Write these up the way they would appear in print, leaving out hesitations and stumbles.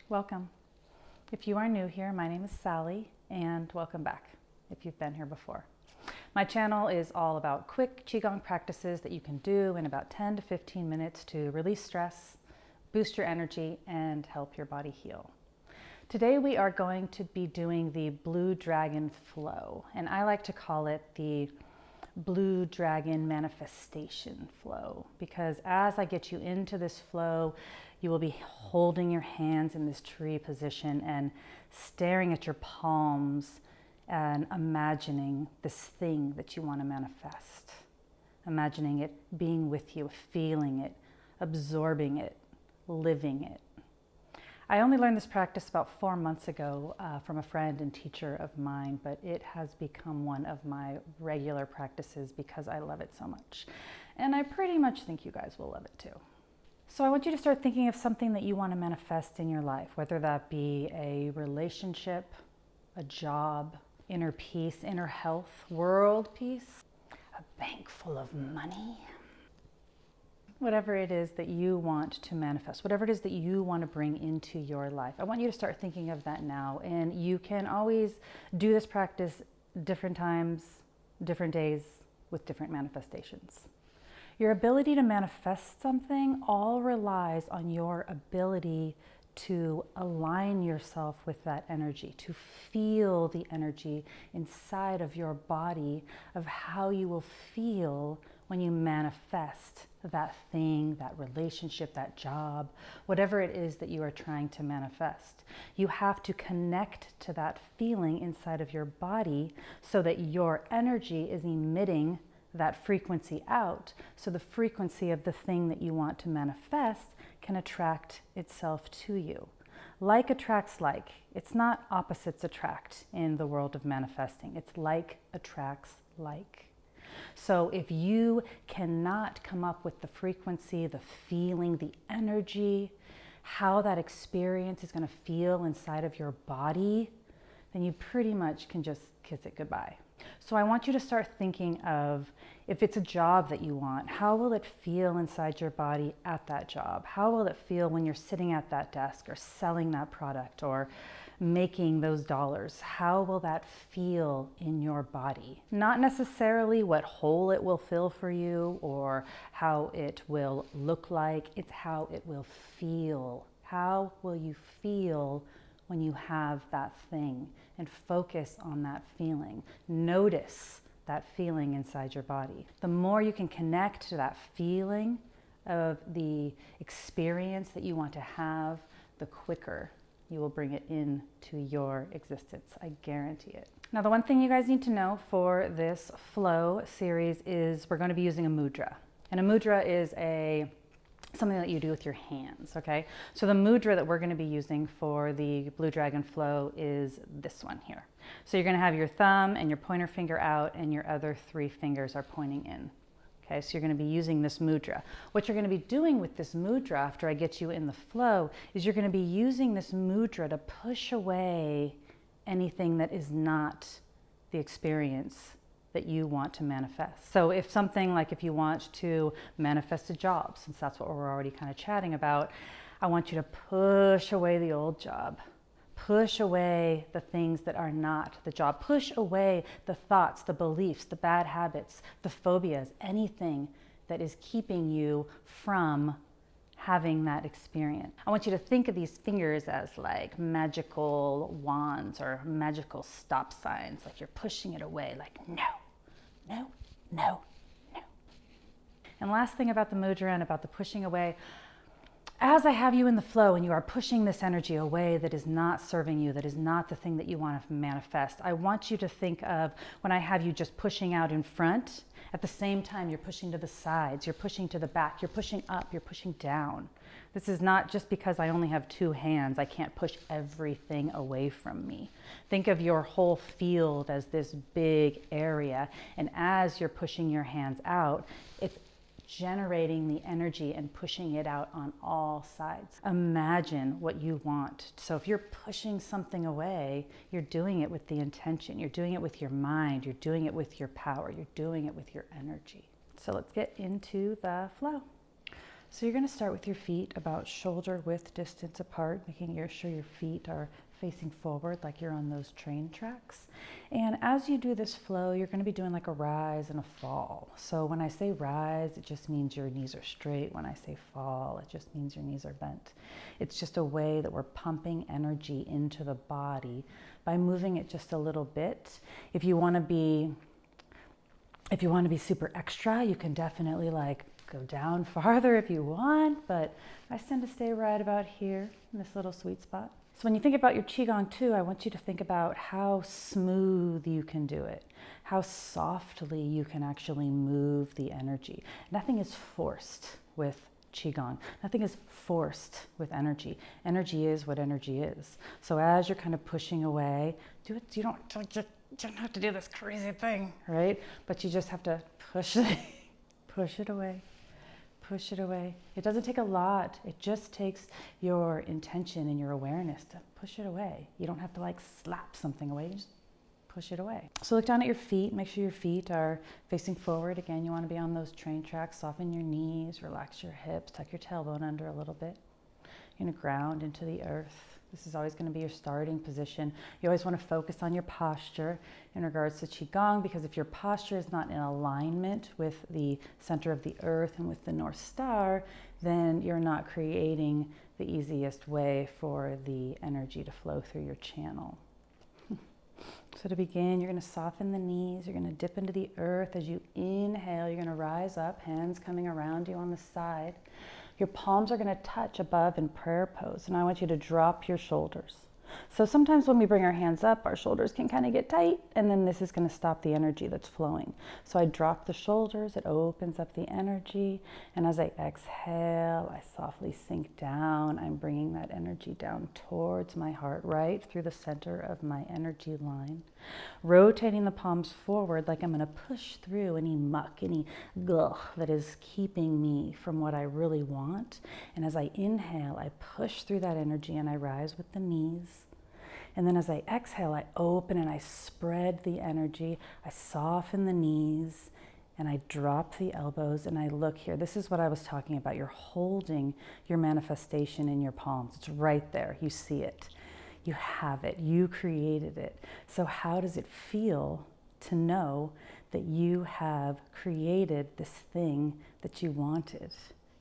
welcome. If you are new here, my name is Sally, and welcome back if you've been here before. My channel is all about quick Qigong practices that you can do in about 10 to 15 minutes to release stress, boost your energy, and help your body heal. Today we are going to be doing the Blue Dragon Flow, and I like to call it the Blue Dragon Manifestation Flow, because as I get you into this flow, you will be holding your hands in this tree position and staring at your palms and imagining this thing that you want to manifest. Imagining it being with you, feeling it, absorbing it, living it. I only learned this practice about 4 months ago from a friend and teacher of mine, but it has become one of my regular practices because I love it so much. And I pretty much think you guys will love it too. So I want you to start thinking of something that you want to manifest in your life, whether that be a relationship, a job, inner peace, inner health, world peace, a bank full of money. Whatever it is that you want to manifest, whatever it is that you want to bring into your life. I want you to start thinking of that now. And you can always do this practice different times, different days, with different manifestations. Your ability to manifest something all relies on your ability to align yourself with that energy, to feel the energy inside of your body of how you will feel when you manifest that thing, that relationship, that job, whatever it is that you are trying to manifest. You have to connect to that feeling inside of your body so that your energy is emitting that frequency out, so the frequency of the thing that you want to manifest can attract itself to you. Like attracts like. It's not opposites attract in the world of manifesting. It's like attracts like. So if you cannot come up with the frequency, the feeling, the energy, how that experience is going to feel inside of your body, then you pretty much can just kiss it goodbye. So I want you to start thinking of, if it's a job that you want, how will it feel inside your body at that job? How will it feel when you're sitting at that desk or selling that product or making those dollars? How will that feel in your body? Not necessarily what hole it will fill for you or how it will look like, it's how it will feel. How will you feel when you have that thing? And focus on that feeling. Notice that feeling inside your body. The more you can connect to that feeling of the experience that you want to have, the quicker you will bring it into your existence. I guarantee it. Now, the one thing you guys need to know for this flow series is we're going to be using a mudra. And a mudra is something that you do with your hands, okay? So the mudra that we're going to be using for the Blue Dragon Flow is this one here. So you're going to have your thumb and your pointer finger out and your other 3 fingers are pointing in. Okay, so you're going to be using this mudra. What you're going to be doing with this mudra after I get you in the flow is you're going to be using this mudra to push away anything that is not the experience that you want to manifest. So if something like if you want to manifest a job, since that's what we're already kind of chatting about, I want you to push away the old job. Push away the things that are not the job. Push away the thoughts, the beliefs, the bad habits, the phobias, anything that is keeping you from having that experience. I want you to think of these fingers as like magical wands or magical stop signs, like you're pushing it away, like no, no, no, no. And last thing about the mudra and about the pushing away, as I have you in the flow and you are pushing this energy away that is not serving you, that is not the thing that you want to manifest, I want you to think of when I have you just pushing out in front, at the same time you're pushing to the sides, you're pushing to the back, you're pushing up, you're pushing down. This is not just because I only have 2 hands, I can't push everything away from me. Think of your whole field as this big area, and as you're pushing your hands out, it's generating the energy and pushing it out on all sides. Imagine what you want. So if you're pushing something away, you're doing it with the intention, you're doing it with your mind, you're doing it with your power, you're doing it with your energy. So let's get into the flow. So you're going to start with your feet about shoulder width distance apart, making sure your feet are facing forward like you're on those train tracks. And as you do this flow, you're going to be doing like a rise and a fall. So when I say rise, it just means your knees are straight. When I say fall, it just means your knees are bent. It's just a way that we're pumping energy into the body by moving it just a little bit. If you want to be super extra, you can definitely like go down farther if you want, but I tend to stay right about here in this little sweet spot. So when you think about your Qigong too, I want you to think about how smooth you can do it, how softly you can actually move the energy. Nothing is forced with Qigong. Nothing is forced with energy. Energy is what energy is. So as you're kind of pushing away, do it. You don't have to do this crazy thing, right? But you just have to push it, push it away. Push it away. It doesn't take a lot. It just takes your intention and your awareness to push it away. You don't have to like slap something away. You just push it away. So look down at your feet. Make sure your feet are facing forward. Again, you want to be on those train tracks. Soften your knees, relax your hips, tuck your tailbone under a little bit. You're going to ground into the earth. This is always going to be your starting position. You always want to focus on your posture in regards to Qigong, because if your posture is not in alignment with the center of the earth and with the North Star, then you're not creating the easiest way for the energy to flow through your channel. So to begin, you're going to soften the knees. You're going to dip into the earth. As you inhale, you're going to rise up, hands coming around you on the side. Your palms are going to touch above in prayer pose, and I want you to drop your shoulders. So sometimes when we bring our hands up, our shoulders can kind of get tight, and then this is going to stop the energy that's flowing. So I drop the shoulders, it opens up the energy, and as I exhale, I softly sink down. I'm bringing that energy down towards my heart, right through the center of my energy line. Rotating the palms forward like I'm going to push through any muck, any gugh that is keeping me from what I really want. And as I inhale, I push through that energy and I rise with the knees. And then as I exhale, I open and I spread the energy. I soften the knees and I drop the elbows and I look here. This is what I was talking about. You're holding your manifestation in your palms. It's right there. You see it. You have it. You created it. So how does it feel to know that you have created this thing that you wanted?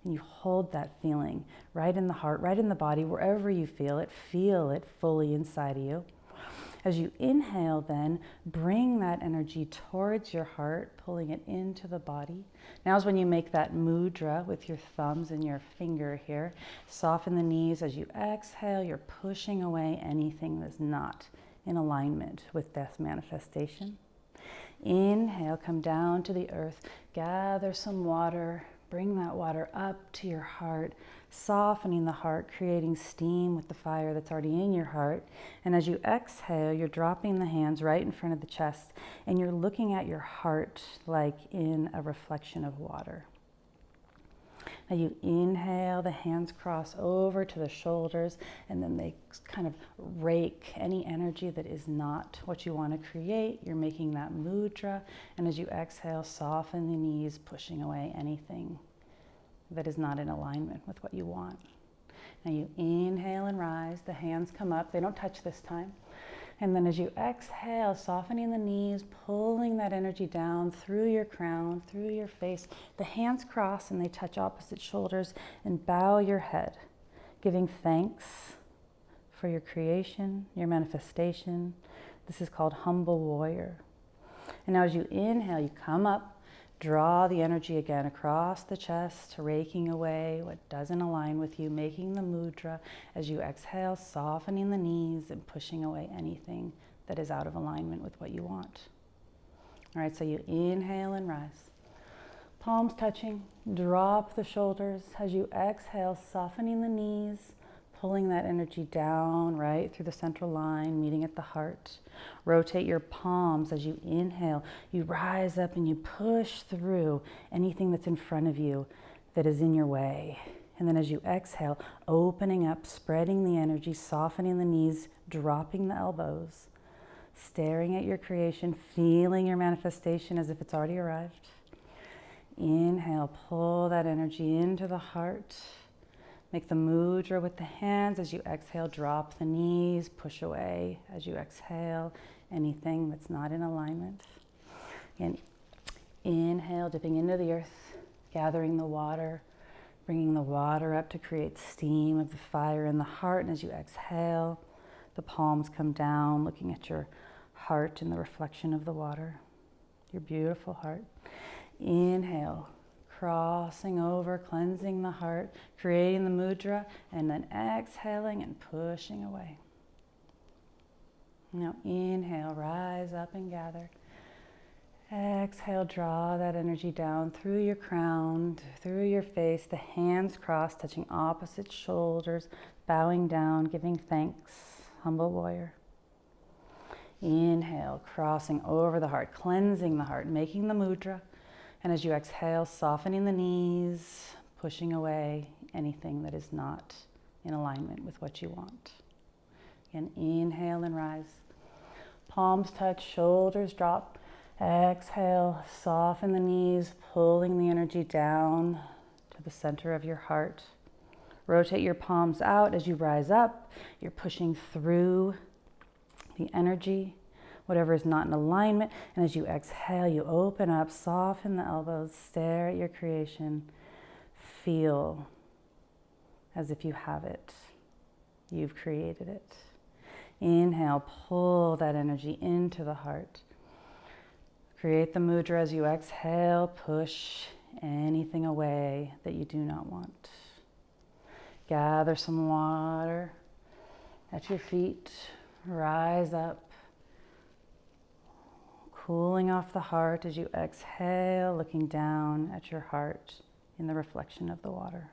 And you hold that feeling right in the heart, right in the body, wherever you feel it fully inside of you. As you inhale, then bring that energy towards your heart, pulling it into the body. Now is when you make that mudra with your thumbs and your finger here. Soften the knees. As you exhale, you're pushing away anything that's not in alignment with death manifestation. Inhale, come down to the earth, gather some water. Bring that water up to your heart, softening the heart, creating steam with the fire that's already in your heart. And as you exhale, you're dropping the hands right in front of the chest, and you're looking at your heart like in a reflection of water. Now you inhale, the hands cross over to the shoulders, and then they kind of rake any energy that is not what you want to create. You're making that mudra, and as you exhale, soften the knees, pushing away anything that is not in alignment with what you want. Now you inhale and rise, the hands come up, they don't touch this time. And then as you exhale, softening the knees, pulling that energy down through your crown, through your face. The hands cross and they touch opposite shoulders, and bow your head, giving thanks for your creation, your manifestation. This is called humble warrior. And now as you inhale, you come up, draw the energy again across the chest, raking away what doesn't align with you, making the mudra. As you exhale, softening the knees and pushing away anything that is out of alignment with what you want. All right, so you inhale and rise. Palms touching, drop the shoulders. As you exhale, softening the knees, pulling that energy down right through the central line, meeting at the heart. Rotate your palms. As you inhale, you rise up and you push through anything that's in front of you that is in your way. And then as you exhale, opening up, spreading the energy, softening the knees, dropping the elbows, staring at your creation, feeling your manifestation as if it's already arrived. Inhale, pull that energy into the heart. Make the mudra with the hands. As you exhale, drop the knees, push away. As you exhale, anything that's not in alignment. And inhale, dipping into the earth, gathering the water, bringing the water up to create steam of the fire in the heart. And as you exhale, the palms come down, looking at your heart in the reflection of the water, your beautiful heart. Inhale, crossing over, cleansing the heart, creating the mudra, and then exhaling and pushing away. Now inhale, rise up and gather. Exhale, draw that energy down through your crown, through your face, the hands crossed, touching opposite shoulders, bowing down, giving thanks, humble warrior. Inhale, crossing over the heart, cleansing the heart, making the mudra. And as you exhale, softening the knees, pushing away anything that is not in alignment with what you want. Again, inhale and rise. Palms touch, shoulders drop. Exhale, soften the knees, pulling the energy down to the center of your heart. Rotate your palms out as you rise up. You're pushing through the energy, whatever is not in alignment. And as you exhale, you open up, soften the elbows, stare at your creation. Feel as if you have it. You've created it. Inhale, pull that energy into the heart. Create the mudra as you exhale, push anything away that you do not want. Gather some water at your feet, rise up, cooling off the heart as you exhale, looking down at your heart in the reflection of the water.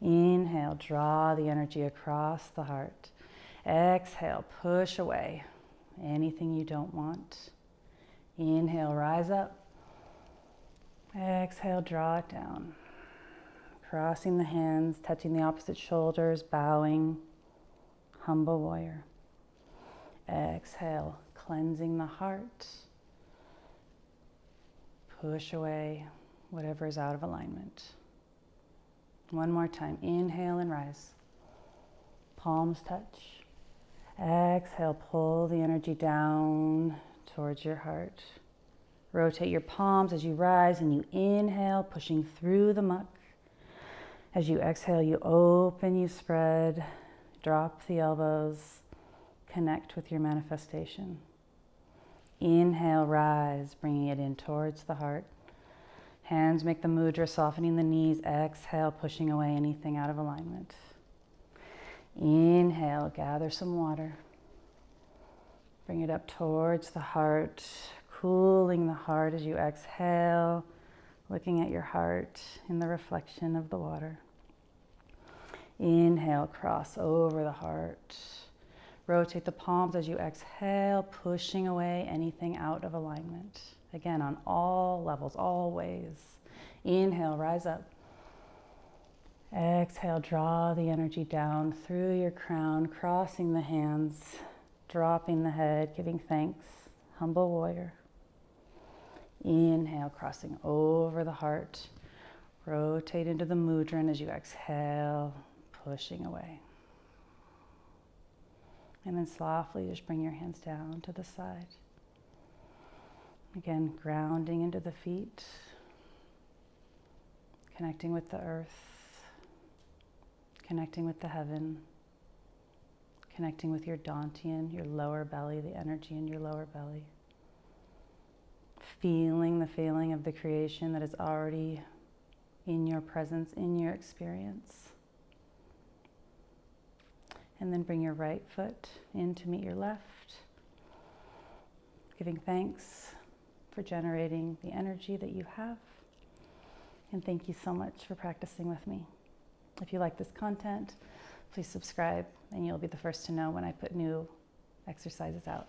Inhale, draw the energy across the heart. Exhale, push away anything you don't want. Inhale, rise up. Exhale, draw it down. Crossing the hands, touching the opposite shoulders, bowing, humble warrior. Exhale, cleansing the heart. Push away whatever is out of alignment. One more time. Inhale and rise. Palms touch. Exhale, pull the energy down towards your heart. Rotate your palms as you rise and you inhale, pushing through the muck. As you exhale, you open, you spread, drop the elbows, connect with your manifestation. Inhale, rise, bringing it in towards the heart. Hands make the mudra, softening the knees. Exhale, pushing away anything out of alignment. Inhale, gather some water. Bring it up towards the heart, cooling the heart as you exhale, looking at your heart in the reflection of the water. Inhale, cross over the heart. Rotate the palms as you exhale, pushing away anything out of alignment. Again, on all levels, all ways. Inhale, rise up. Exhale, draw the energy down through your crown, crossing the hands, dropping the head, giving thanks, humble warrior. Inhale, crossing over the heart. Rotate into the mudra, and as you exhale, pushing away. And then softly just bring your hands down to the side. Again, grounding into the feet, connecting with the earth, connecting with the heaven, connecting with your dantian, your lower belly, the energy in your lower belly. Feeling the feeling of the creation that is already in your presence, in your experience. And then bring your right foot in to meet your left, giving thanks for generating the energy that you have. And thank you so much for practicing with me. If you like this content, please subscribe and you'll be the first to know when I put new exercises out.